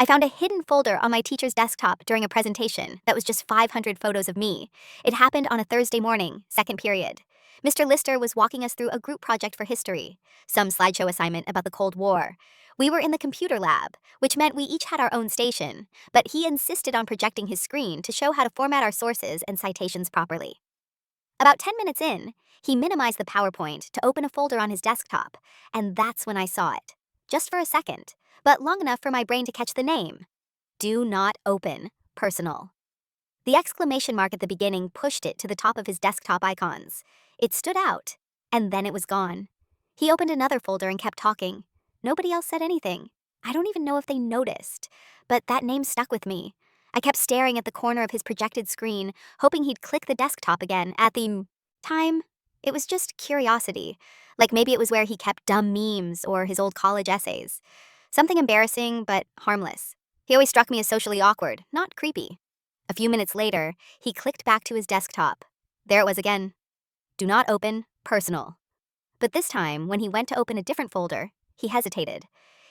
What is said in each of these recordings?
I found a hidden folder on my teacher's desktop during a presentation that was just 500 photos of me. It happened on a Thursday morning, second period. Mr. Lister was walking us through a group project for history, some slideshow assignment about the Cold War. We were in the computer lab, which meant we each had our own station, but he insisted on projecting his screen to show how to format our sources and citations properly. About 10 minutes in, he minimized the PowerPoint to open a folder on his desktop, and that's when I saw it. Just for a second, but long enough for my brain to catch the name. Do not open, personal. The exclamation mark at the beginning pushed it to the top of his desktop icons. It stood out, and then it was gone. He opened another folder and kept talking. Nobody else said anything. I don't even know if they noticed, but that name stuck with me. I kept staring at the corner of his projected screen, hoping he'd click the desktop again at the time. It was just curiosity, like maybe it was where he kept dumb memes or his old college essays. Something embarrassing, but harmless. He always struck me as socially awkward, not creepy. A few minutes later, he clicked back to his desktop. There it was again. Do not open, personal. But this time, when he went to open a different folder, he hesitated.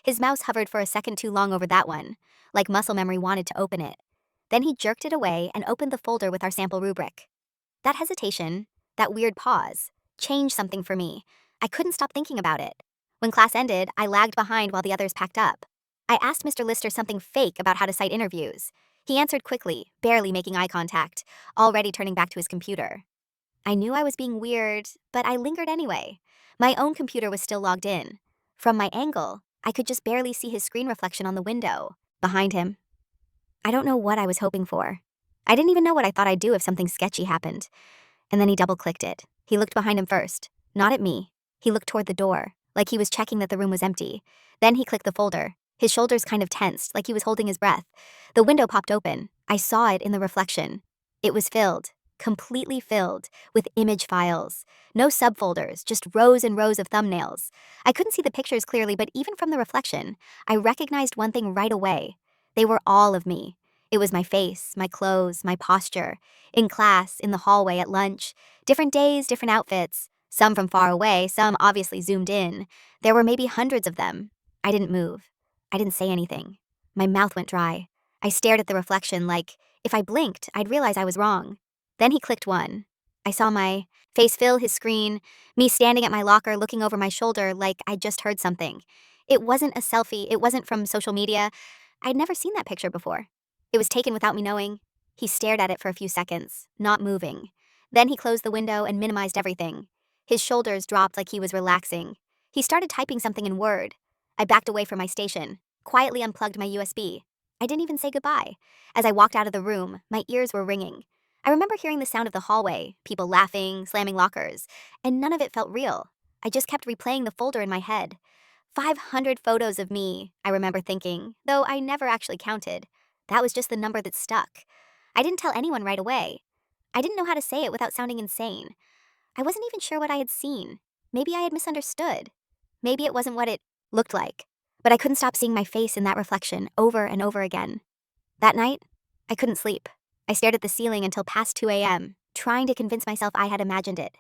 His mouse hovered for a second too long over that one, like muscle memory wanted to open it. Then he jerked it away and opened the folder with our sample rubric. That hesitation, that weird pause, changed something for me. I couldn't stop thinking about it. When class ended, I lagged behind while the others packed up. I asked Mr. Lister something fake about how to cite interviews. He answered quickly, barely making eye contact, already turning back to his computer. I knew I was being weird, but I lingered anyway. My own computer was still logged in. From my angle, I could just barely see his screen reflection on the window, behind him. I don't know what I was hoping for. I didn't even know what I thought I'd do if something sketchy happened. And then he double-clicked it. He looked behind him first, not at me. He looked toward the door, like he was checking that the room was empty. Then he clicked the folder. His shoulders kind of tensed, like he was holding his breath. The window popped open. I saw it in the reflection. It was filled, completely filled, with image files. No subfolders, just rows and rows of thumbnails. I couldn't see the pictures clearly, but even from the reflection, I recognized one thing right away. They were all of me. It was my face, my clothes, my posture. In class, in the hallway, at lunch. Different days, different outfits. Some from far away, some obviously zoomed in. There were maybe hundreds of them. I didn't move. I didn't say anything. My mouth went dry. I stared at the reflection like, if I blinked, I'd realize I was wrong. Then he clicked one. I saw my face fill his screen, me standing at my locker looking over my shoulder like I'd just heard something. It wasn't a selfie, it wasn't from social media. I'd never seen that picture before. It was taken without me knowing. He stared at it for a few seconds, not moving. Then he closed the window and minimized everything. His shoulders dropped like he was relaxing. He started typing something in Word. I backed away from my station, quietly unplugged my USB. I didn't even say goodbye. As I walked out of the room, my ears were ringing. I remember hearing the sound of the hallway, people laughing, slamming lockers, and none of it felt real. I just kept replaying the folder in my head. 500 photos of me, I remember thinking, though I never actually counted. That was just the number that stuck. I didn't tell anyone right away. I didn't know how to say it without sounding insane. I wasn't even sure what I had seen. Maybe I had misunderstood. Maybe it wasn't what it looked like. But I couldn't stop seeing my face in that reflection over and over again. That night, I couldn't sleep. I stared at the ceiling until past 2 a.m., trying to convince myself I had imagined it.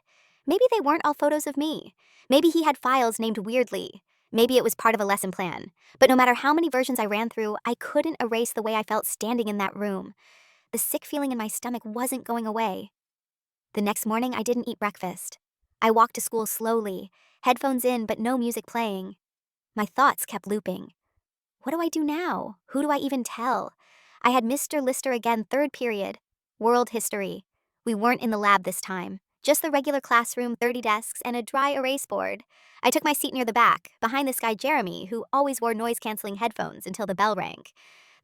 Maybe they weren't all photos of me. Maybe he had files named weirdly. Maybe it was part of a lesson plan. But no matter how many versions I ran through, I couldn't erase the way I felt standing in that room. The sick feeling in my stomach wasn't going away. The next morning, I didn't eat breakfast. I walked to school slowly, headphones in but no music playing. My thoughts kept looping. What do I do now? Who do I even tell? I had Mr. Lister again, third period. World history. We weren't in the lab this time. Just the regular classroom, 30 desks, and a dry erase board. I took my seat near the back, behind this guy Jeremy, who always wore noise-canceling headphones until the bell rang.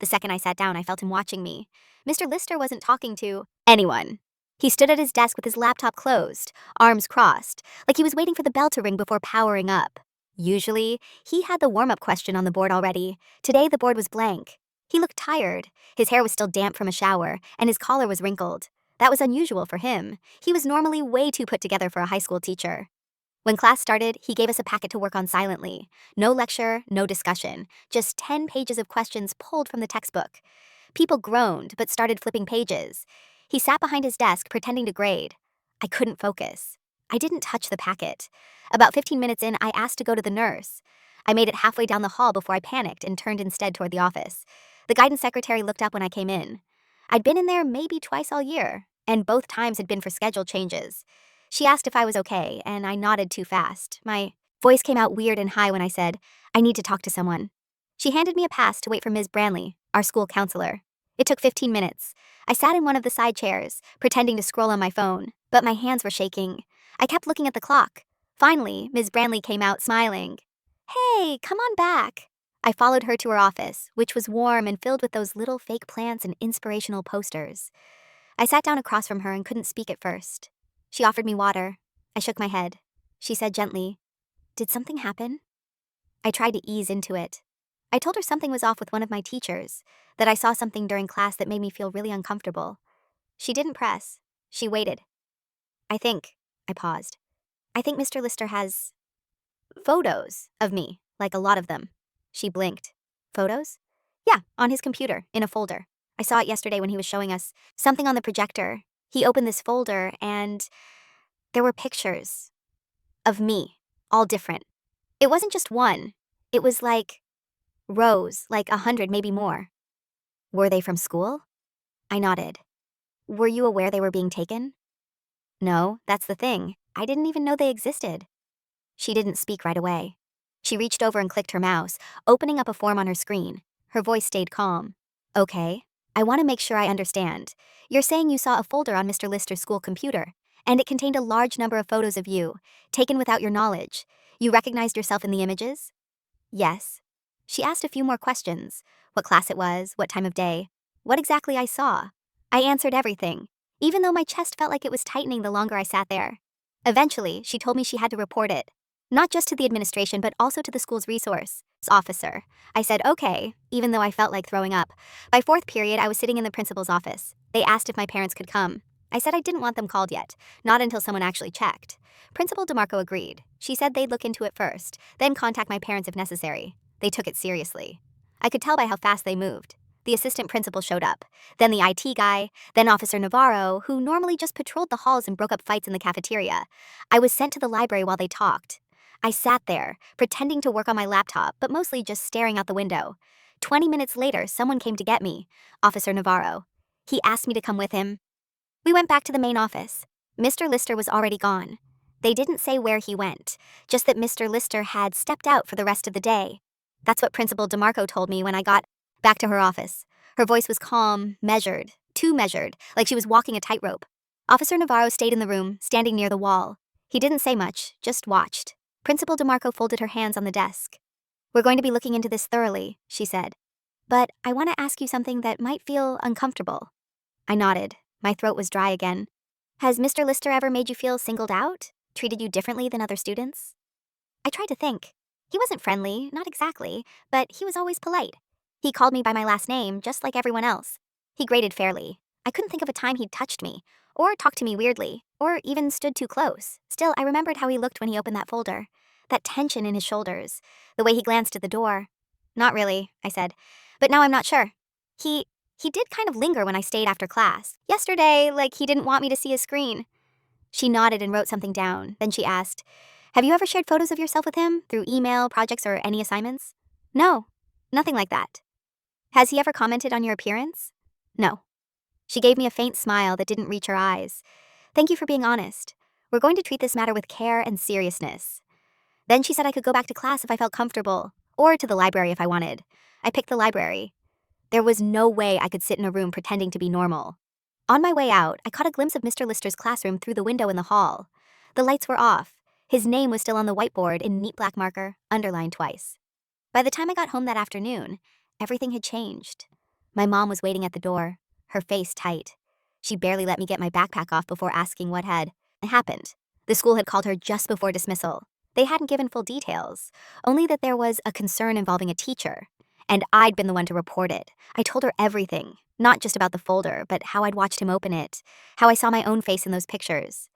The second I sat down, I felt him watching me. Mr. Lister wasn't talking to anyone. He stood at his desk with his laptop closed, arms crossed, like he was waiting for the bell to ring before powering up. Usually, he had the warm-up question on the board already. Today, the board was blank. He looked tired. His hair was still damp from a shower, and his collar was wrinkled. That was unusual for him. He was normally way too put together for a high school teacher. When class started, he gave us a packet to work on silently. No lecture, no discussion. Just 10 pages of questions pulled from the textbook. People groaned, but started flipping pages. He sat behind his desk, pretending to grade. I couldn't focus. I didn't touch the packet. About 15 minutes in, I asked to go to the nurse. I made it halfway down the hall before I panicked and turned instead toward the office. The guidance secretary looked up when I came in. I'd been in there maybe twice all year, and both times had been for schedule changes. She asked if I was okay, and I nodded too fast. My voice came out weird and high when I said, "I need to talk to someone." She handed me a pass to wait for Ms. Branley, our school counselor. It took 15 minutes. I sat in one of the side chairs, pretending to scroll on my phone, but my hands were shaking. I kept looking at the clock. Finally, Ms. Branley came out smiling. "Hey, come on back." I followed her to her office, which was warm and filled with those little fake plants and inspirational posters. I sat down across from her and couldn't speak at first. She offered me water. I shook my head. She said gently, "Did something happen?" I tried to ease into it. I told her something was off with one of my teachers, that I saw something during class that made me feel really uncomfortable. She didn't press. She waited. I paused. I think Mr. Lister has photos of me, like a lot of them. She blinked. Photos? Yeah, on his computer, in a folder. I saw it yesterday when he was showing us something on the projector. He opened this folder and there were pictures of me, all different. It wasn't just one. It was like rows, like 100, maybe more. Were they from school? I nodded. Were you aware they were being taken? No, that's the thing. I didn't even know they existed. She didn't speak right away. She reached over and clicked her mouse, opening up a form on her screen. Her voice stayed calm. Okay, I want to make sure I understand. You're saying you saw a folder on Mr. Lister's school computer, and it contained a large number of photos of you, taken without your knowledge. You recognized yourself in the images? Yes. She asked a few more questions. What class it was, what time of day, what exactly I saw. I answered everything, even though my chest felt like it was tightening the longer I sat there. Eventually, she told me she had to report it. Not just to the administration, but also to the school's resource officer. I said, okay, even though I felt like throwing up. By fourth period, I was sitting in the principal's office. They asked if my parents could come. I said I didn't want them called yet, not until someone actually checked. Principal DeMarco agreed. She said they'd look into it first, then contact my parents if necessary. They took it seriously. I could tell by how fast they moved. The assistant principal showed up, then the IT guy, then Officer Navarro, who normally just patrolled the halls and broke up fights in the cafeteria. I was sent to the library while they talked. I sat there, pretending to work on my laptop, but mostly just staring out the window. 20 minutes later, someone came to get me, Officer Navarro. He asked me to come with him. We went back to the main office. Mr. Lister was already gone. They didn't say where he went, just that Mr. Lister had stepped out for the rest of the day. That's what Principal DeMarco told me when I got back to her office. Her voice was calm, measured, too measured, like she was walking a tightrope. Officer Navarro stayed in the room, standing near the wall. He didn't say much, just watched. Principal DeMarco folded her hands on the desk. We're going to be looking into this thoroughly, she said. But I want to ask you something that might feel uncomfortable. I nodded. My throat was dry again. Has Mr. Lister ever made you feel singled out? Treated you differently than other students? I tried to think. He wasn't friendly, not exactly, but he was always polite. He called me by my last name, just like everyone else. He graded fairly. I couldn't think of a time he'd touched me, or talked to me weirdly, or even stood too close. Still, I remembered how he looked when he opened that folder. That tension in his shoulders. The way he glanced at the door. Not really, I said. But now I'm not sure. He did kind of linger when I stayed after class. Yesterday, like he didn't want me to see his screen. She nodded and wrote something down. Then she asked, have you ever shared photos of yourself with him, through email, projects, or any assignments? No, nothing like that. Has he ever commented on your appearance? No. She gave me a faint smile that didn't reach her eyes. Thank you for being honest. We're going to treat this matter with care and seriousness. Then she said I could go back to class if I felt comfortable, or to the library if I wanted. I picked the library. There was no way I could sit in a room pretending to be normal. On my way out, I caught a glimpse of Mr. Lister's classroom through the window in the hall. The lights were off. His name was still on the whiteboard in neat black marker, underlined twice. By the time I got home that afternoon, everything had changed. My mom was waiting at the door, her face tight. She barely let me get my backpack off before asking what had happened. The school had called her just before dismissal. They hadn't given full details, only that there was a concern involving a teacher. And I'd been the one to report it. I told her everything, not just about the folder, but how I'd watched him open it, how I saw my own face in those pictures.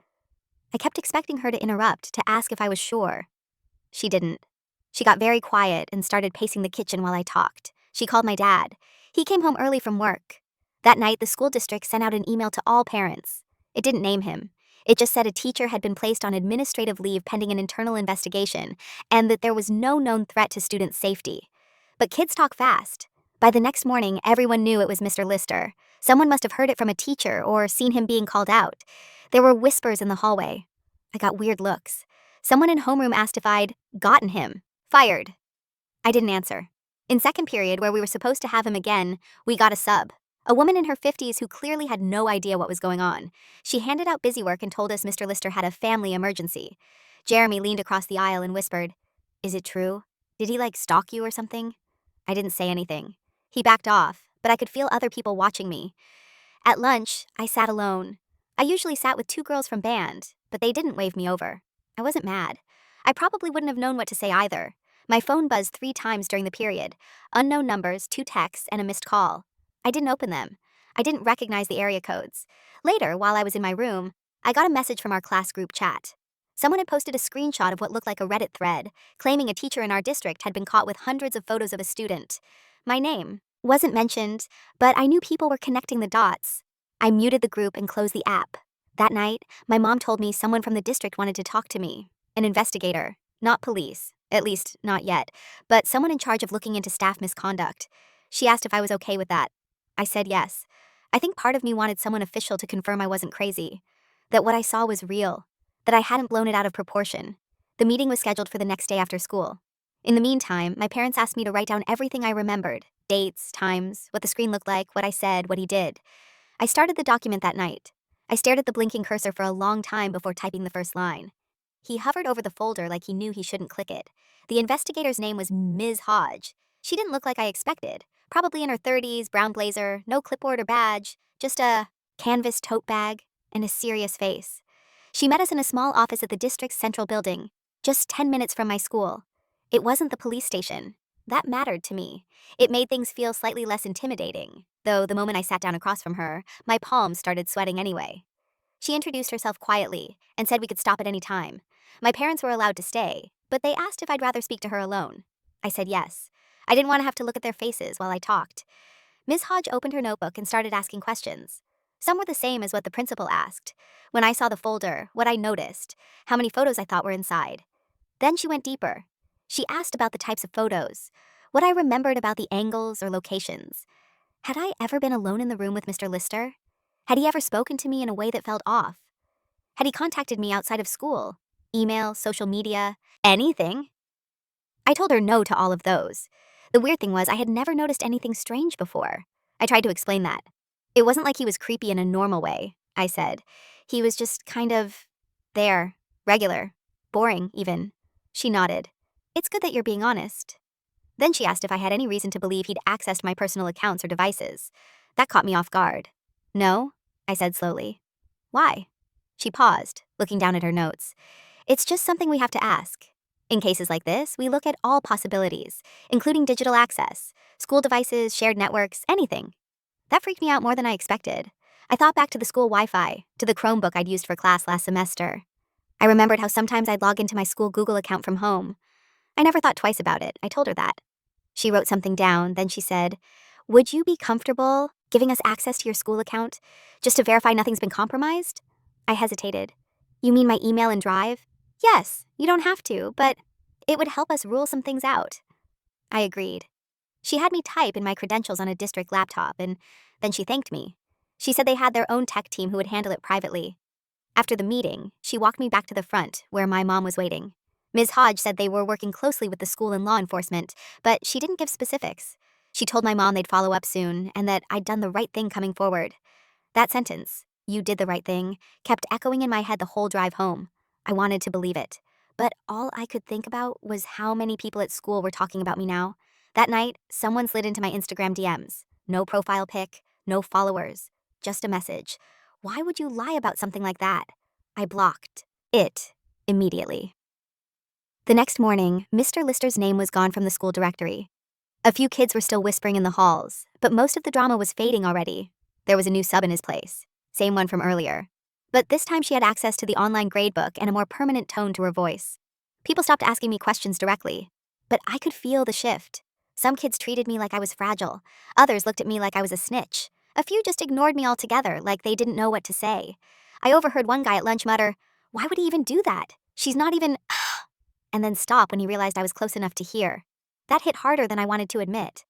I kept expecting her to interrupt, to ask if I was sure. She didn't. She got very quiet and started pacing the kitchen while I talked. She called my dad. He came home early from work. That night, the school district sent out an email to all parents. It didn't name him. It just said a teacher had been placed on administrative leave pending an internal investigation, and that there was no known threat to student safety. But kids talk fast. By the next morning, everyone knew it was Mr. Lister. Someone must have heard it from a teacher or seen him being called out. There were whispers in the hallway. I got weird looks. Someone in homeroom asked if I'd gotten him. Fired. I didn't answer. In second period, where we were supposed to have him again, we got a sub. A woman in her 50s who clearly had no idea what was going on. She handed out busy work and told us Mr. Lister had a family emergency. Jeremy leaned across the aisle and whispered, "Is it true? Did he stalk you or something?" I didn't say anything. He backed off, but I could feel other people watching me. At lunch, I sat alone. I usually sat with two girls from band, but they didn't wave me over. I wasn't mad. I probably wouldn't have known what to say either. My phone buzzed 3 times during the period. Unknown numbers, 2 texts, and a missed call. I didn't open them. I didn't recognize the area codes. Later, while I was in my room, I got a message from our class group chat. Someone had posted a screenshot of what looked like a Reddit thread, claiming a teacher in our district had been caught with hundreds of photos of a student. My name wasn't mentioned, but I knew people were connecting the dots. I muted the group and closed the app. That night, my mom told me someone from the district wanted to talk to me. An investigator, not police, at least not yet, but someone in charge of looking into staff misconduct. She asked if I was okay with that. I said yes. I think part of me wanted someone official to confirm I wasn't crazy, that what I saw was real, that I hadn't blown it out of proportion. The meeting was scheduled for the next day after school. In the meantime, my parents asked me to write down everything I remembered: dates, times, what the screen looked like, what I said, what he did. I started the document that night. I stared at the blinking cursor for a long time before typing the first line. He hovered over the folder like he knew he shouldn't click it. The investigator's name was Ms. Hodge. She didn't look like I expected. Probably in her 30s, brown blazer, no clipboard or badge, just a canvas tote bag, and a serious face. She met us in a small office at the district's central building, just 10 minutes from my school. It wasn't the police station. That mattered to me. It made things feel slightly less intimidating, though the moment I sat down across from her, my palms started sweating anyway. She introduced herself quietly and said we could stop at any time. My parents were allowed to stay, but they asked if I'd rather speak to her alone. I said yes. I didn't want to have to look at their faces while I talked. Ms. Hodge opened her notebook and started asking questions. Some were the same as what the principal asked. When I saw the folder, what I noticed, how many photos I thought were inside. Then she went deeper. She asked about the types of photos, what I remembered about the angles or locations. Had I ever been alone in the room with Mr. Lister? Had he ever spoken to me in a way that felt off? Had he contacted me outside of school? Email, social media, anything? I told her no to all of those. The weird thing was I had never noticed anything strange before. I tried to explain that. It wasn't like he was creepy in a normal way, I said. He was just kind of there, regular, boring even. She nodded. It's good that you're being honest. Then she asked if I had any reason to believe he'd accessed my personal accounts or devices. That caught me off guard. No, I said slowly. Why? She paused, looking down at her notes. It's just something we have to ask. In cases like this, we look at all possibilities, including digital access, school devices, shared networks, anything. That freaked me out more than I expected. I thought back to the school Wi-Fi, to the Chromebook I'd used for class last semester. I remembered how sometimes I'd log into my school Google account from home. I never thought twice about it. I told her that. She wrote something down, then she said, "Would you be comfortable giving us access to your school account, just to verify nothing's been compromised?" I hesitated. You mean my email and Drive? Yes, you don't have to, but it would help us rule some things out. I agreed. She had me type in my credentials on a district laptop, and then she thanked me. She said they had their own tech team who would handle it privately. After the meeting, she walked me back to the front, where my mom was waiting. Ms. Hodge said they were working closely with the school and law enforcement, but she didn't give specifics. She told my mom they'd follow up soon, and that I'd done the right thing coming forward. That sentence, "You did the right thing," kept echoing in my head the whole drive home. I wanted to believe it, but all I could think about was how many people at school were talking about me now. That night, someone slid into my Instagram DMs. No profile pic, no followers, just a message. Why would you lie about something like that? I blocked it immediately. The next morning, Mr. Lister's name was gone from the school directory. A few kids were still whispering in the halls, but most of the drama was fading already. There was a new sub in his place, same one from earlier. But this time she had access to the online gradebook and a more permanent tone to her voice. People stopped asking me questions directly, but I could feel the shift. Some kids treated me like I was fragile. Others looked at me like I was a snitch. A few just ignored me altogether, like they didn't know what to say. I overheard one guy at lunch mutter, "Why would he even do that? She's not even..." and then stop when he realized I was close enough to hear. That hit harder than I wanted to admit.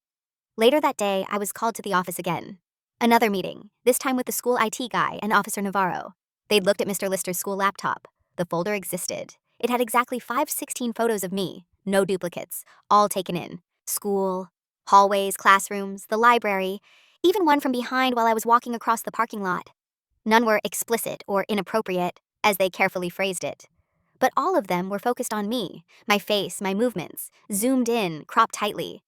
Later that day, I was called to the office again. Another meeting, this time with the school IT guy and Officer Navarro. They'd looked at Mr. Lister's school laptop. The folder existed. It had exactly 516 photos of me, no duplicates, all taken in. School, hallways, classrooms, the library, even one from behind while I was walking across the parking lot. None were explicit or inappropriate, as they carefully phrased it. But all of them were focused on me, my face, my movements, zoomed in, cropped tightly.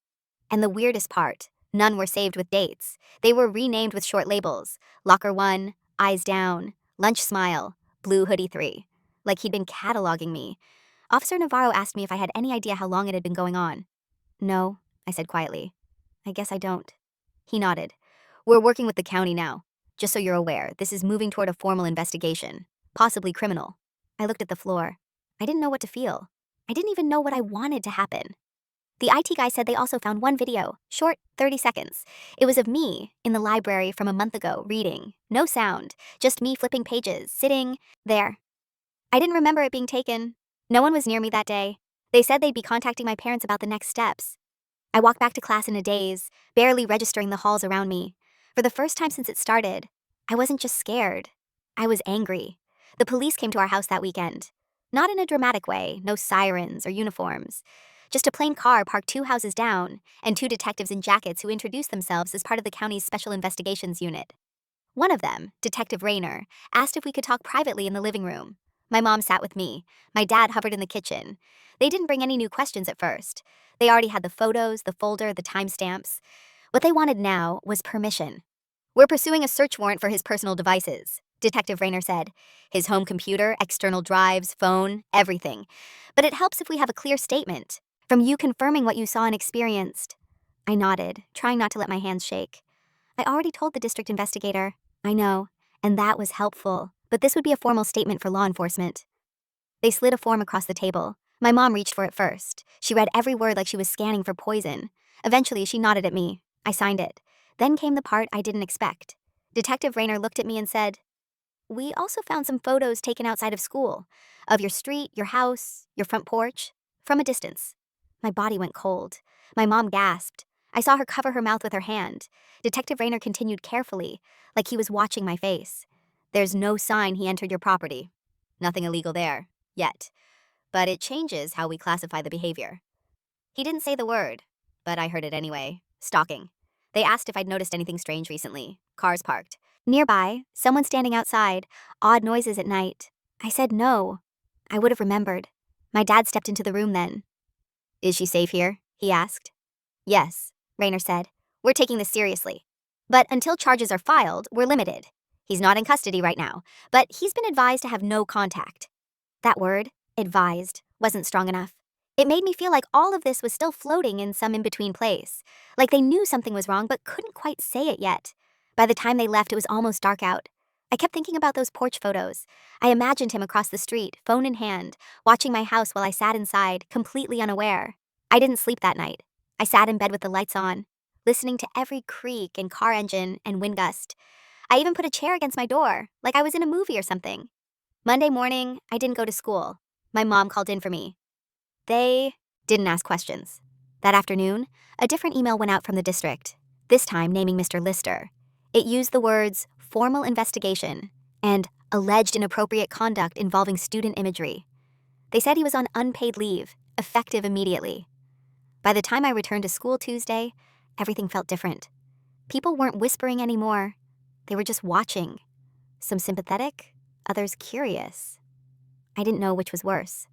And the weirdest part, none were saved with dates. They were renamed with short labels: Locker 1, Eyes Down, Lunch Smile, Blue Hoodie 3. Like he'd been cataloging me. Officer Navarro asked me if I had any idea how long it had been going on. No, I said quietly. I guess I don't. He nodded. We're working with the county now. Just so you're aware, this is moving toward a formal investigation, possibly criminal. I looked at the floor. I didn't know what to feel. I didn't even know what I wanted to happen. The IT guy said they also found one video, short, 30 seconds. It was of me in the library from a month ago, reading. No sound, just me flipping pages, sitting there. I didn't remember it being taken. No one was near me that day. They said they'd be contacting my parents about the next steps. I walked back to class in a daze, barely registering the halls around me. For the first time since it started, I wasn't just scared. I was angry. The police came to our house that weekend. Not in a dramatic way, no sirens or uniforms. Just a plain car parked 2 houses down, and 2 detectives in jackets who introduced themselves as part of the county's Special Investigations Unit. One of them, Detective Rayner, asked if we could talk privately in the living room. My mom sat with me. My dad hovered in the kitchen. They didn't bring any new questions at first. They already had the photos, the folder, the timestamps. What they wanted now was permission. We're pursuing a search warrant for his personal devices, Detective Rayner said. His home computer, external drives, phone, everything. But it helps if we have a clear statement from you confirming what you saw and experienced. I nodded, trying not to let my hands shake. I already told the district investigator. I know, and that was helpful. But this would be a formal statement for law enforcement. They slid a form across the table. My mom reached for it first. She read every word like she was scanning for poison. Eventually, she nodded at me. I signed it. Then came the part I didn't expect. Detective Rayner looked at me and said, "We also found some photos taken outside of school, of your street, your house, your front porch, from a distance." My body went cold. My mom gasped. I saw her cover her mouth with her hand. Detective Rayner continued carefully, like he was watching my face. "There's no sign he entered your property. Nothing illegal there, yet. But it changes how we classify the behavior." He didn't say the word, but I heard it anyway. Stalking. They asked if I'd noticed anything strange recently. Cars parked. Nearby, someone standing outside, odd noises at night. I said no. I would have remembered. My dad stepped into the room then. "Is she safe here?" he asked. "Yes," Rayner said. "We're taking this seriously. But until charges are filed, we're limited. He's not in custody right now, but he's been advised to have no contact." That word, advised, wasn't strong enough. It made me feel like all of this was still floating in some in-between place. Like they knew something was wrong but couldn't quite say it yet. By the time they left, it was almost dark out. I kept thinking about those porch photos. I imagined him across the street, phone in hand, watching my house while I sat inside, completely unaware. I didn't sleep that night. I sat in bed with the lights on, listening to every creak and car engine and wind gust. I even put a chair against my door, like I was in a movie or something. Monday morning, I didn't go to school. My mom called in for me. They didn't ask questions. That afternoon, a different email went out from the district, this time naming Mr. Lister. It used the words formal investigation and alleged inappropriate conduct involving student imagery. They said he was on unpaid leave, effective immediately. By the time I returned to school Tuesday, everything felt different. People weren't whispering anymore. They were just watching. Some sympathetic, others curious. I didn't know which was worse.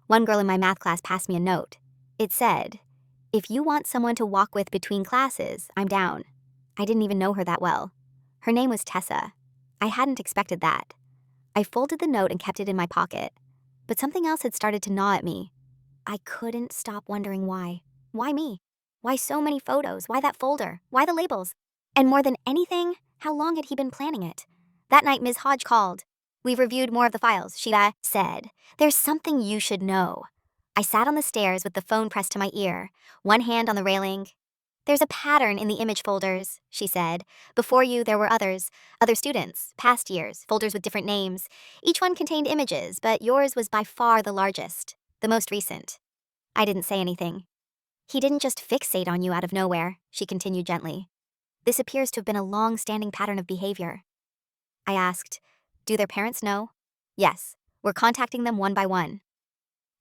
One girl in my math class passed me a note. It said, "If you want someone to walk with between classes, I'm down." I didn't even know her that well. Her name was Tessa. I hadn't expected that. I folded the note and kept it in my pocket. But something else had started to gnaw at me. I couldn't stop wondering why. Why me? Why so many photos? Why that folder? Why the labels? And more than anything, how long had he been planning it? That night, Ms. Hodge called. "We've reviewed more of the files," she said. "There's something you should know." I sat on the stairs with the phone pressed to my ear, one hand on the railing. "There's a pattern in the image folders," she said. "Before you, there were others, other students, past years, folders with different names. Each one contained images, but yours was by far the largest, the most recent." I didn't say anything. He didn't just fixate on you out of nowhere, she continued gently. This appears to have been a long-standing pattern of behavior. I asked, do their parents know? Yes, we're contacting them one by one.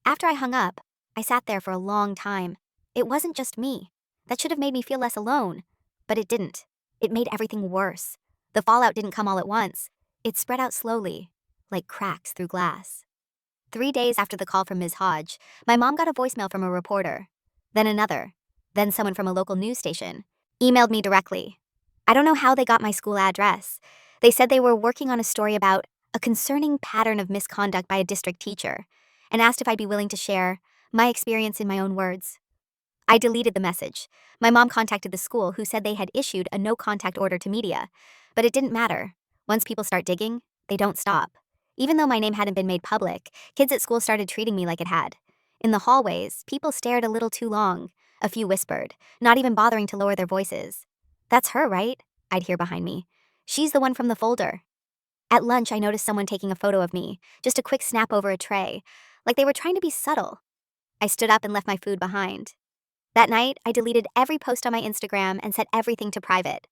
After I hung up, I sat there for a long time. It wasn't just me. That should have made me feel less alone. But it didn't. It made everything worse. The fallout didn't come all at once. It spread out slowly, like cracks through glass. 3 days after the call from Ms. Hodge, my mom got a voicemail from a reporter. Then another. Then someone from a local news station emailed me directly. I don't know how they got my school address. They said they were working on a story about a concerning pattern of misconduct by a district teacher, and asked if I'd be willing to share my experience in my own words. I deleted the message. My mom contacted the school, who said they had issued a no-contact order to media. But it didn't matter. Once people start digging, they don't stop. Even though my name hadn't been made public, kids at school started treating me like it had. In the hallways, people stared a little too long. A few whispered, not even bothering to lower their voices. That's her, right? I'd hear behind me. She's the one from the folder. At lunch, I noticed someone taking a photo of me, just a quick snap over a tray, like they were trying to be subtle. I stood up and left my food behind. That night, I deleted every post on my Instagram and set everything to private.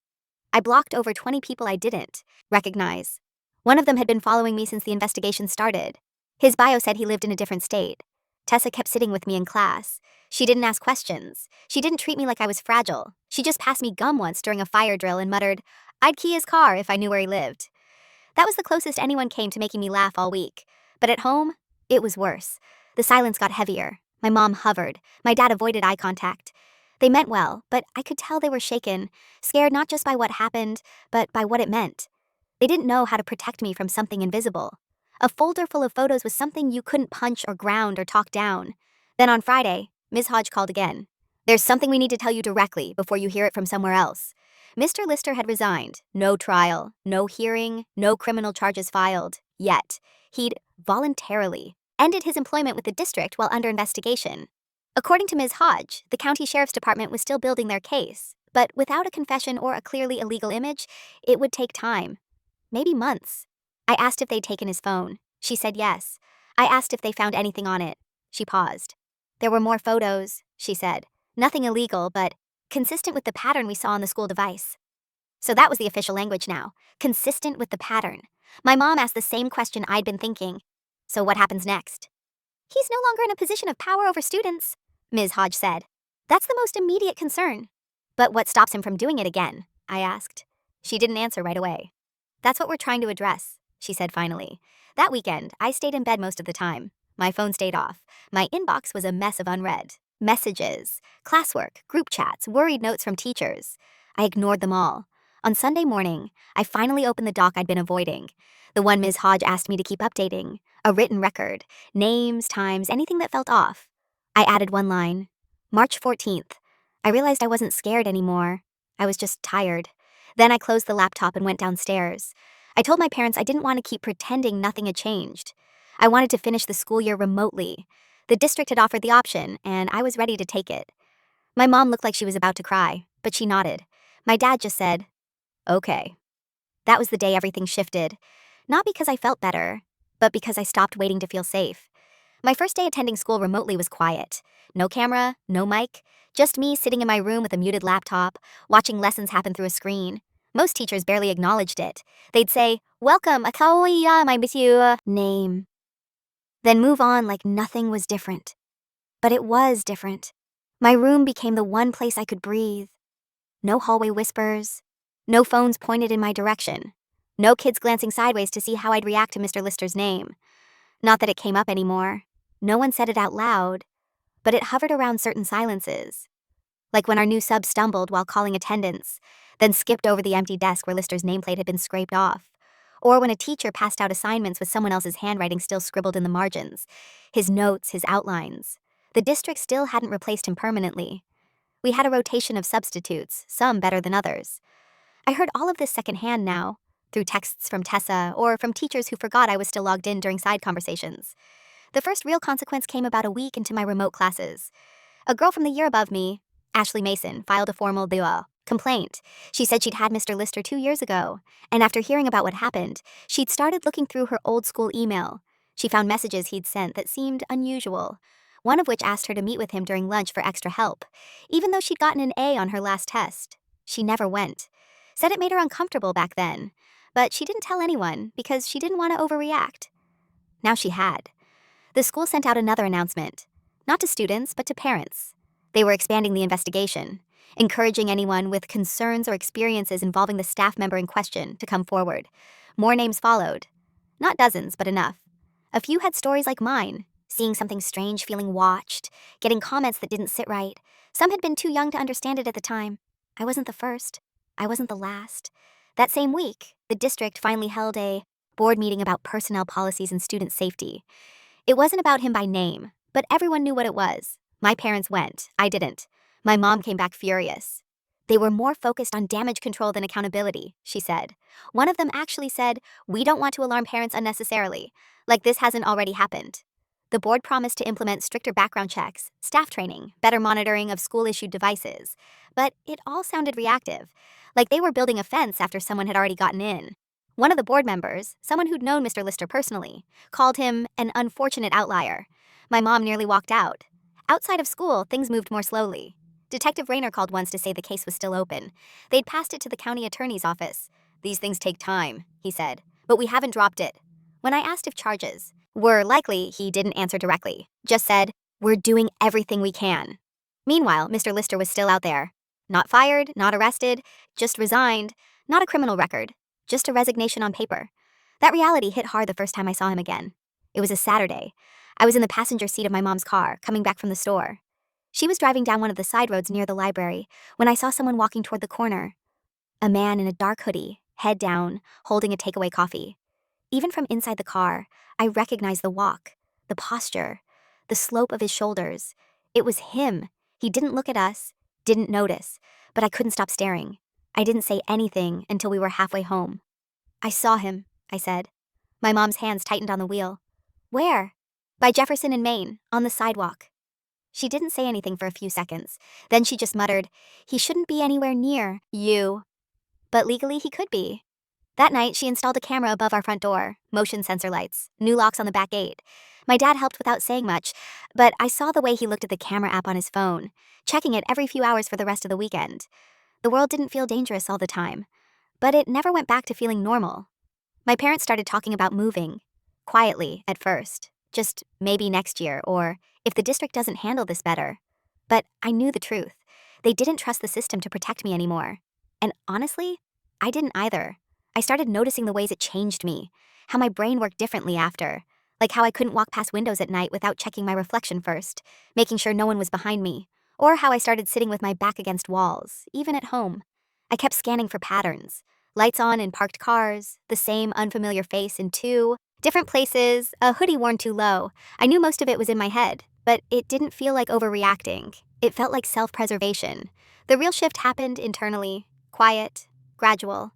I blocked over 20 people I didn't recognize. One of them had been following me since the investigation started. His bio said he lived in a different state. Tessa kept sitting with me in class. She didn't ask questions. She didn't treat me like I was fragile. She just passed me gum once during a fire drill and muttered, I'd key his car if I knew where he lived. That was the closest anyone came to making me laugh all week. But at home, it was worse. The silence got heavier. My mom hovered. My dad avoided eye contact. They meant well, but I could tell they were shaken, scared not just by what happened, but by what it meant. They didn't know how to protect me from something invisible. A folder full of photos was something you couldn't punch or ground or talk down. Then on Friday, Ms. Hodge called again. There's something we need to tell you directly before you hear it from somewhere else. Mr. Lister had resigned. No trial, no hearing, no criminal charges filed. Yet, he'd voluntarily ended his employment with the district while under investigation. According to Ms. Hodge, the county sheriff's department was still building their case, but without a confession or a clearly illegal image, it would take time. Maybe months. I asked if they'd taken his phone. She said yes. I asked if they found anything on it. She paused. There were more photos, she said. Nothing illegal, but consistent with the pattern we saw on the school device. So that was the official language now. Consistent with the pattern. My mom asked the same question I'd been thinking. So what happens next? He's no longer in a position of power over students, Ms. Hodge said. That's the most immediate concern. But what stops him from doing it again? I asked. She didn't answer right away. That's what we're trying to address, she said finally. That weekend, I stayed in bed most of the time. My phone stayed off. My inbox was a mess of unread messages, classwork, group chats, worried notes from teachers. I ignored them all. On Sunday morning, I finally opened the doc I'd been avoiding, the one Ms. Hodge asked me to keep updating, a written record, names, times, anything that felt off. I added one line, March 14th. I realized I wasn't scared anymore. I was just tired. Then I closed the laptop and went downstairs. I told my parents I didn't want to keep pretending nothing had changed. I wanted to finish the school year remotely. The district had offered the option, and I was ready to take it. My mom looked like she was about to cry, but she nodded. My dad just said, okay. That was the day everything shifted. Not because I felt better, but because I stopped waiting to feel safe. My first day attending school remotely was quiet. No camera, no mic, just me sitting in my room with a muted laptop, watching lessons happen through a screen. Most teachers barely acknowledged it. They'd say, welcome, Akaoya, my Mitsu name. Then move on like nothing was different. But it was different. My room became the one place I could breathe. No hallway whispers. No phones pointed in my direction. No kids glancing sideways to see how I'd react to Mr. Lister's name. Not that it came up anymore. No one said it out loud, but it hovered around certain silences. Like when our new sub stumbled while calling attendance, then skipped over the empty desk where Lister's nameplate had been scraped off. Or when a teacher passed out assignments with someone else's handwriting still scribbled in the margins. His notes, his outlines. The district still hadn't replaced him permanently. We had a rotation of substitutes, some better than others. I heard all of this secondhand now, through texts from Tessa or from teachers who forgot I was still logged in during side conversations. The first real consequence came about a week into my remote classes. A girl from the year above me, Ashley Mason, filed a formal complaint. She said she'd had Mr. Lister 2 years ago, and after hearing about what happened, she'd started looking through her old school email. She found messages he'd sent that seemed unusual. one of which asked her to meet with him during lunch for extra help, even though she'd gotten an A on her last test. She never went. Said it made her uncomfortable back then, but she didn't tell anyone because she didn't want to overreact. Now she had. The school sent out another announcement, not to students, but to parents. They were expanding the investigation, encouraging anyone with concerns or experiences involving the staff member in question to come forward. More names followed. Not dozens, but enough. A few had stories like mine, seeing something strange, feeling watched, getting comments that didn't sit right. Some had been too young to understand it at the time. I wasn't the first. I wasn't the last. That same week, the district finally held a board meeting about personnel policies and student safety. It wasn't about him by name, but everyone knew what it was. My parents went. I didn't. My mom came back furious. They were more focused on damage control than accountability, she said. One of them actually said, "We don't want to alarm parents unnecessarily, like this hasn't already happened." The board promised to implement stricter background checks, staff training, better monitoring of school-issued devices. But it all sounded reactive, like they were building a fence after someone had already gotten in. One of the board members, someone who'd known Mr. Lister personally, called him an unfortunate outlier. My mom nearly walked out. Outside of school, things moved more slowly. Detective Rayner called once to say the case was still open. They'd passed it to the county attorney's office. "These things take time," he said, "but we haven't dropped it." When I asked if charges were likely, he didn't answer directly, just said, "We're doing everything we can." Meanwhile, Mr. Lister was still out there. Not fired, not arrested, just resigned, not a criminal record, just a resignation on paper. That reality hit hard the first time I saw him again. It was a Saturday. I was in the passenger seat of my mom's car, coming back from the store. She was driving down one of the side roads near the library when I saw someone walking toward the corner. A man in a dark hoodie, head down, holding a takeaway coffee. Even from inside the car, I recognized the walk, the posture, the slope of his shoulders. It was him. He didn't look at us, didn't notice, but I couldn't stop staring. I didn't say anything until we were halfway home. "I saw him," I said. My mom's hands tightened on the wheel. "Where?" "By Jefferson and Main, on the sidewalk." She didn't say anything for a few seconds. Then she just muttered, "He shouldn't be anywhere near you." But legally he could be. That night, she installed a camera above our front door, motion sensor lights, new locks on the back gate. My dad helped without saying much, but I saw the way he looked at the camera app on his phone, checking it every few hours for the rest of the weekend. The world didn't feel dangerous all the time, but it never went back to feeling normal. My parents started talking about moving, quietly at first, just maybe next year, or if the district doesn't handle this better. But I knew the truth. They didn't trust the system to protect me anymore. And honestly, I didn't either. I started noticing the ways it changed me, how my brain worked differently after, like how I couldn't walk past windows at night without checking my reflection first, making sure no one was behind me, or how I started sitting with my back against walls, even at home. I kept scanning for patterns. Lights on in parked cars, the same unfamiliar face in two different places, a hoodie worn too low. I knew most of it was in my head, but it didn't feel like overreacting. It felt like self-preservation. The real shift happened internally, quiet, gradual.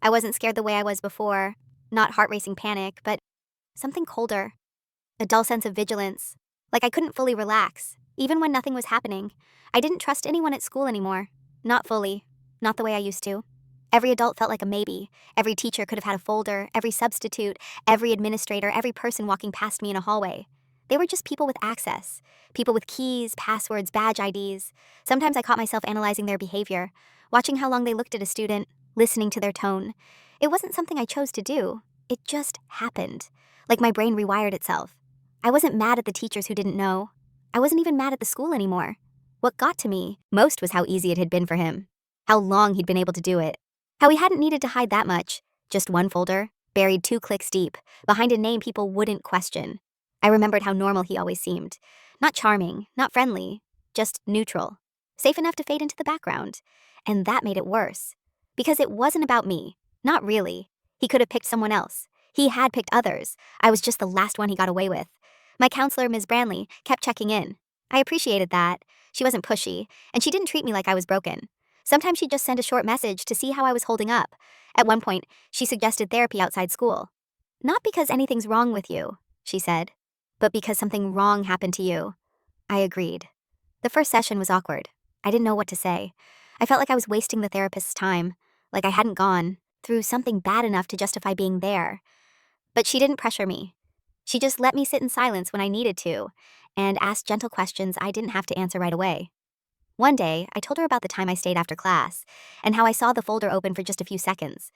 I wasn't scared the way I was before, not heart-racing panic, but something colder. A dull sense of vigilance, like I couldn't fully relax, even when nothing was happening. I didn't trust anyone at school anymore. Not fully, not the way I used to. Every adult felt like a maybe. Every teacher could have had a folder, every substitute, every administrator, every person walking past me in a hallway. They were just people with access, people with keys, passwords, badge IDs. Sometimes I caught myself analyzing their behavior, watching how long they looked at a student, listening to their tone. It wasn't something I chose to do. It just happened, like my brain rewired itself. I wasn't mad at the teachers who didn't know. I wasn't even mad at the school anymore. What got to me most was how easy it had been for him, how long he'd been able to do it, how he hadn't needed to hide that much, just one folder, buried 2 clicks deep, behind a name people wouldn't question. I remembered how normal he always seemed. Not charming, not friendly, just neutral, safe enough to fade into the background. And that made it worse. Because it wasn't about me. Not really. He could have picked someone else. He had picked others. I was just the last one he got away with. My counselor, Ms. Branley, kept checking in. I appreciated that. She wasn't pushy, and she didn't treat me like I was broken. Sometimes she'd just send a short message to see how I was holding up. At one point, she suggested therapy outside school. "Not because anything's wrong with you," she said, "but because something wrong happened to you." I agreed. The first session was awkward. I didn't know what to say. I felt like I was wasting the therapist's time, like I hadn't gone through something bad enough to justify being there. But she didn't pressure me. She just let me sit in silence when I needed to, and asked gentle questions I didn't have to answer right away. One day, I told her about the time I stayed after class and how I saw the folder open for just a few seconds.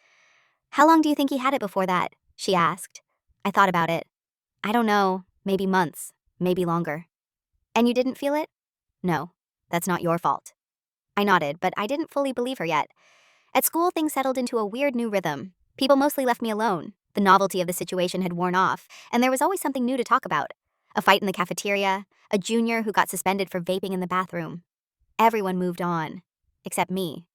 "How long do you think he had it before that?" she asked. I thought about it. "I don't know, maybe months, maybe longer." "And you didn't feel it?" "No, that's not your fault." I nodded, but I didn't fully believe her yet. At school, things settled into a weird new rhythm. People mostly left me alone. The novelty of the situation had worn off, and there was always something new to talk about. A fight in the cafeteria, a junior who got suspended for vaping in the bathroom. Everyone moved on, except me.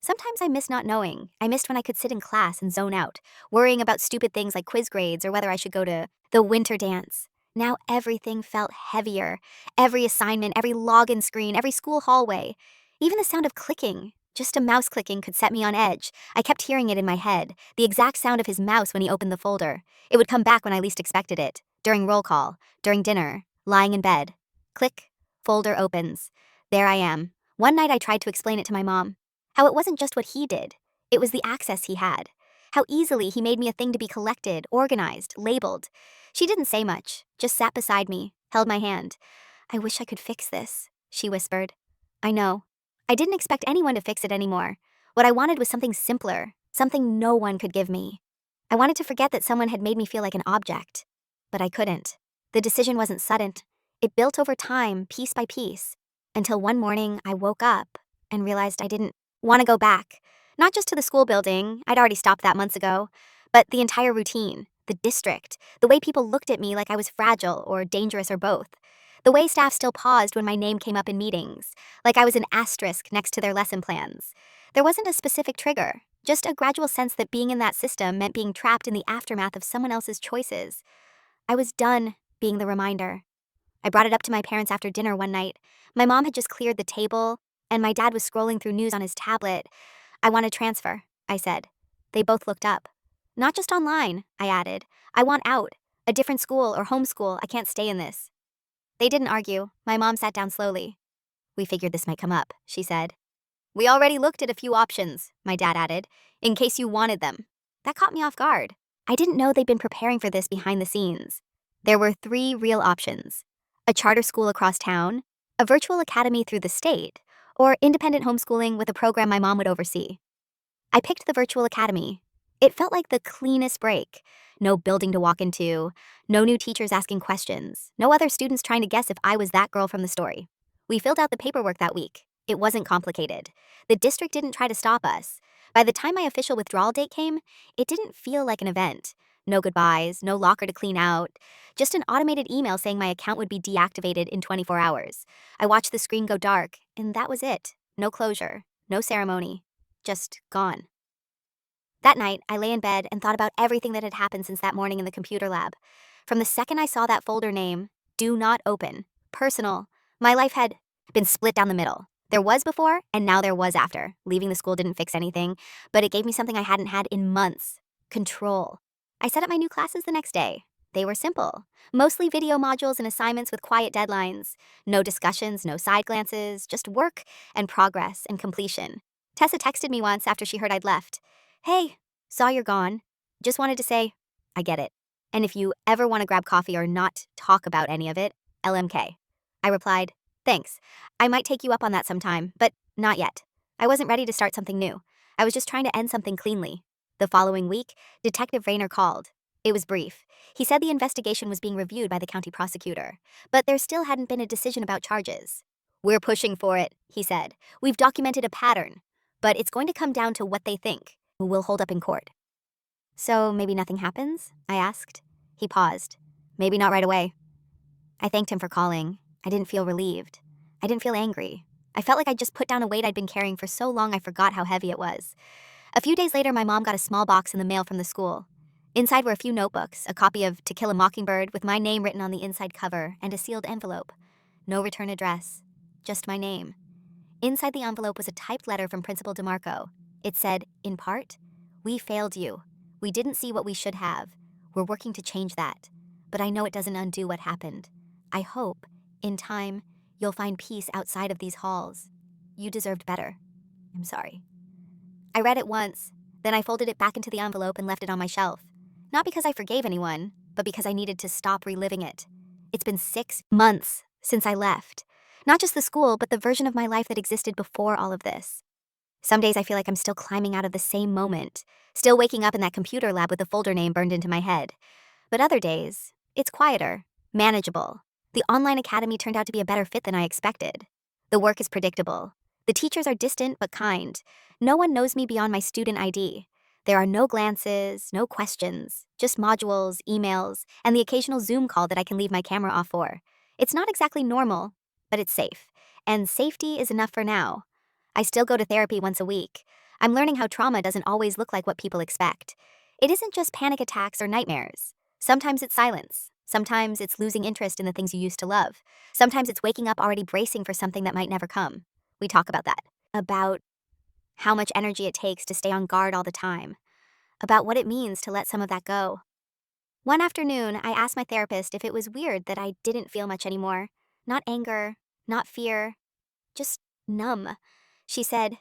Sometimes I missed not knowing. I missed when I could sit in class and zone out, worrying about stupid things like quiz grades or whether I should go to the winter dance. Now everything felt heavier. Every assignment, every login screen, every school hallway. Even the sound of clicking, just a mouse clicking, could set me on edge. I kept hearing it in my head, the exact sound of his mouse when he opened the folder. It would come back when I least expected it, during roll call, during dinner, lying in bed. Click, folder opens. There I am. One night I tried to explain it to my mom. How it wasn't just what he did, it was the access he had. How easily he made me a thing to be collected, organized, labeled. She didn't say much, just sat beside me, held my hand. "I wish I could fix this," she whispered. I know. I didn't expect anyone to fix it anymore. What I wanted was something simpler, something no one could give me. I wanted to forget that someone had made me feel like an object. But I couldn't. The decision wasn't sudden. It built over time, piece by piece, until one morning I woke up and realized I didn't want to go back. Not just to the school building, I'd already stopped that months ago, but the entire routine, the district, the way people looked at me like I was fragile or dangerous or both. The way staff still paused when my name came up in meetings, like I was an asterisk next to their lesson plans. There wasn't a specific trigger, just a gradual sense that being in that system meant being trapped in the aftermath of someone else's choices. I was done being the reminder. I brought it up to my parents after dinner one night. My mom had just cleared the table, and my dad was scrolling through news on his tablet. "I want to transfer," I said. They both looked up. "Not just online," I added. "I want out. A different school or homeschool. I can't stay in this." They didn't argue. My mom sat down slowly. "We figured this might come up," she said. "We already looked at a few options," my dad added, "in case you wanted them." That caught me off guard. I didn't know they'd been preparing for this behind the scenes. There were 3 real options: a charter school across town, a virtual academy through the state, or independent homeschooling with a program my mom would oversee. I picked the virtual academy. It felt like the cleanest break. No building to walk into, no new teachers asking questions, no other students trying to guess if I was that girl from the story. We filled out the paperwork that week. It wasn't complicated. The district didn't try to stop us. By the time my official withdrawal date came, it didn't feel like an event. No goodbyes, no locker to clean out, just an automated email saying my account would be deactivated in 24 hours. I watched the screen go dark, and that was it. No closure, no ceremony, just gone. That night, I lay in bed and thought about everything that had happened since that morning in the computer lab. From the second I saw that folder name, "Do Not Open," personal, my life had been split down the middle. There was before, and now there was after. Leaving the school didn't fix anything, but it gave me something I hadn't had in months: control. I set up my new classes the next day. They were simple, mostly video modules and assignments with quiet deadlines. No discussions, no side glances, just work and progress and completion. Tessa texted me once after she heard I'd left. "Hey, saw you're gone. Just wanted to say, I get it. And if you ever want to grab coffee or not talk about any of it, LMK." I replied, "Thanks. I might take you up on that sometime, but not yet." I wasn't ready to start something new. I was just trying to end something cleanly. The following week, Detective Rayner called. It was brief. He said the investigation was being reviewed by the county prosecutor, but there still hadn't been a decision about charges. "We're pushing for it," he said. "We've documented a pattern, but it's going to come down to what they think. We'll hold up in court." "So maybe nothing happens?" I asked. He paused. "Maybe not right away." I thanked him for calling. I didn't feel relieved. I didn't feel angry. I felt like I'd just put down a weight I'd been carrying for so long I forgot how heavy it was. A few days later, my mom got a small box in the mail from the school. Inside were a few notebooks, a copy of To Kill a Mockingbird with my name written on the inside cover, and a sealed envelope. No return address. Just my name. Inside the envelope was a typed letter from Principal DeMarco. It said, in part, "We failed you. We didn't see what we should have. We're working to change that. But I know it doesn't undo what happened. I hope, in time, you'll find peace outside of these halls. You deserved better. I'm sorry." I read it once, then I folded it back into the envelope and left it on my shelf. Not because I forgave anyone, but because I needed to stop reliving it. It's been 6 months since I left. Not just the school, but the version of my life that existed before all of this. Some days I feel like I'm still climbing out of the same moment, still waking up in that computer lab with a folder name burned into my head. But other days, it's quieter, manageable. The online academy turned out to be a better fit than I expected. The work is predictable. The teachers are distant but kind. No one knows me beyond my student ID. There are no glances, no questions, just modules, emails, and the occasional Zoom call that I can leave my camera off for. It's not exactly normal, but it's safe. And safety is enough for now. I still go to therapy once a week. I'm learning how trauma doesn't always look like what people expect. It isn't just panic attacks or nightmares. Sometimes it's silence. Sometimes it's losing interest in the things you used to love. Sometimes it's waking up already bracing for something that might never come. We talk about that. About how much energy it takes to stay on guard all the time. About what it means to let some of that go. One afternoon, I asked my therapist if it was weird that I didn't feel much anymore. Not anger, not fear, just numb. She said,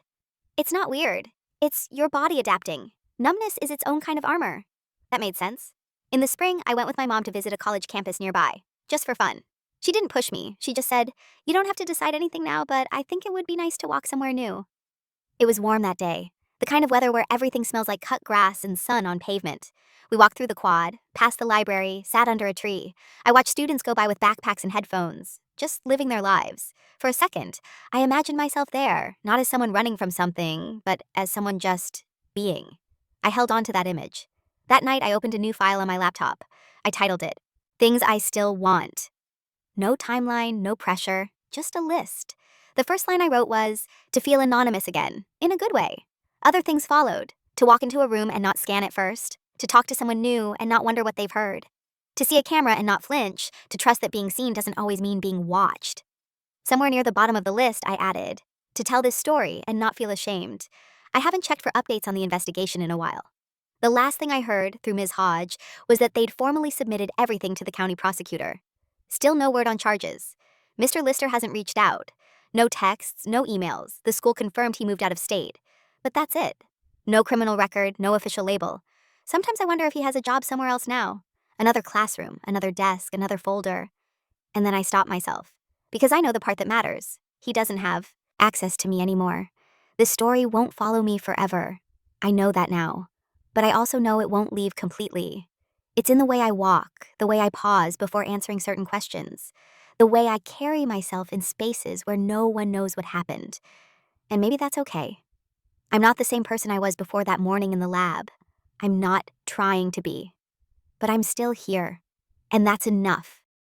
"It's not weird. It's your body adapting. Numbness is its own kind of armor." That made sense. In the spring, I went with my mom to visit a college campus nearby, just for fun. She didn't push me. She just said, "You don't have to decide anything now, but I think it would be nice to walk somewhere new." It was warm that day, the kind of weather where everything smells like cut grass and sun on pavement. We walked through the quad, past the library, sat under a tree. I watched students go by with backpacks and headphones, just living their lives. For a second, I imagined myself there, not as someone running from something, but as someone just being. I held on to that image. That night, I opened a new file on my laptop. I titled it, "Things I Still Want." No timeline, no pressure, just a list. The first line I wrote was, to feel anonymous again, in a good way. Other things followed, to walk into a room and not scan it first, to talk to someone new and not wonder what they've heard, to see a camera and not flinch, to trust that being seen doesn't always mean being watched. Somewhere near the bottom of the list, I added, to tell this story and not feel ashamed. I haven't checked for updates on the investigation in a while. The last thing I heard, through Ms. Hodge, was that they'd formally submitted everything to the county prosecutor. Still no word on charges. Mr. Lister hasn't reached out. No texts, no emails. The school confirmed he moved out of state. But that's it. No criminal record, no official label. Sometimes I wonder if he has a job somewhere else now. Another classroom, another desk, another folder. And then I stop myself. Because I know the part that matters. He doesn't have access to me anymore. This story won't follow me forever. I know that now. But I also know it won't leave completely. It's in the way I walk, the way I pause before answering certain questions, the way I carry myself in spaces where no one knows what happened. And maybe that's okay. I'm not the same person I was before that morning in the lab. I'm not trying to be. But I'm still here. And that's enough.